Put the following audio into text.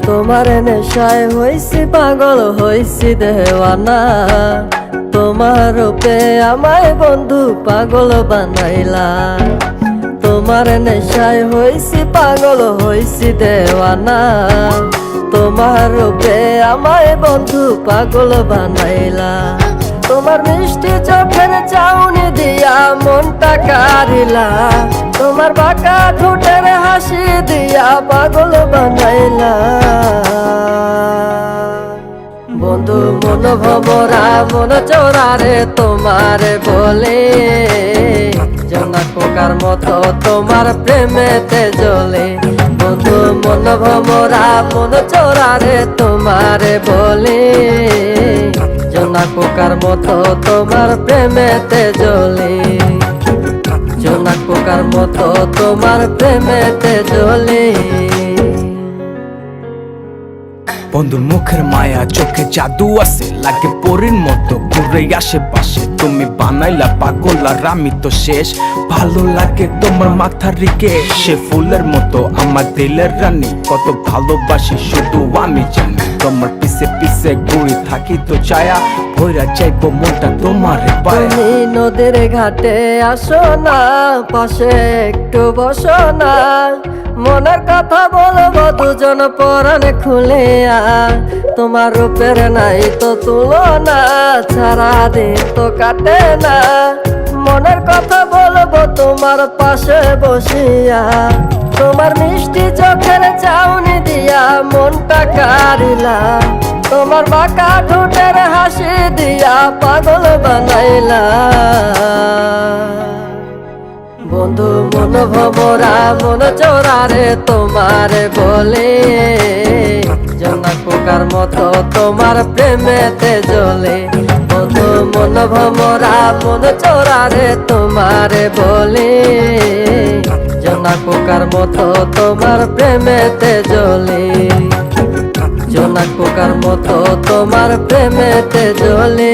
তোমার নেশায় হইছি পাগল হইছি দেওয়ানা। তোমার রূপে আমায় বন্ধু পাগল বানাইলা। তোমার নেশায় হইছি পাগল হইছি দেওয়ানা। তোমার রূপে আমায় বন্ধু পাগল বানাইলা। তোমার মিষ্টি চোখের চাউনি দিয়া মনটা কারিলা। তোমার বাঁকা ঠোঁটের হাসি দিয়া পাগল বানাইলা। বন্ধু মন ভমরা মন চোরারে তোমার বলে, জোনাক পোকার মতো তোমার প্রেমেতে জ্বলে। বন্ধু মন ভমরা মন চোরারে তোমার বলে, জোনাক পোকার মতো তোমার প্রেমেতে জ্বলে। জোনাক পোকার মতো তোমার প্রেমেতে জ্বলে। বন্ধুর মুখের মায়া চোখে জাদু আছে, লাগে পরীর মতো ঘুরে আশেপাশে। তুমি বানাইলা পাগল আর আমি তো শেষ। ভালো লাগে তোমার মাথার রিকে, সে ফুলের মতো আমার দিলের রানী। কত ভালোবাসি শুধু আমি জানি, তোমার পিছে পিছে ঘুরে থাকি তো ছায়া। ভৈরা যাইবো মনটা তোমার পায়ে। তুমি নদীর ঘাটে আসো না, পাশে একটু বসো না। মনের কথা বলবো দুজন পরাণ খুলিয়া। তোমার রূপের নাই তো তুলনা, সারা দিন তো কাটে না। মনের কথা বলবো তোমার পাশে বসিয়া। তোমার মিষ্টি চোখের চাউনি দিয়া মনটা কারিলা। তোমার বাঁকা ঠোঁটের হাসি দিয়া পাগল বানাইলা। বন্ধু মন ভমরা মন চোরারে তোমার বলে, জোনাক পোকার মতো তোমার প্রেমেতে জ্বলে। বন্ধু মন ভমরা মন চোরারে তোমার বলে, জোনাক পোকার মতো তোমার প্রেমেতে জ্বলে। জোনাক পোকার মতো তোমার প্রেমেতে জ্বলে।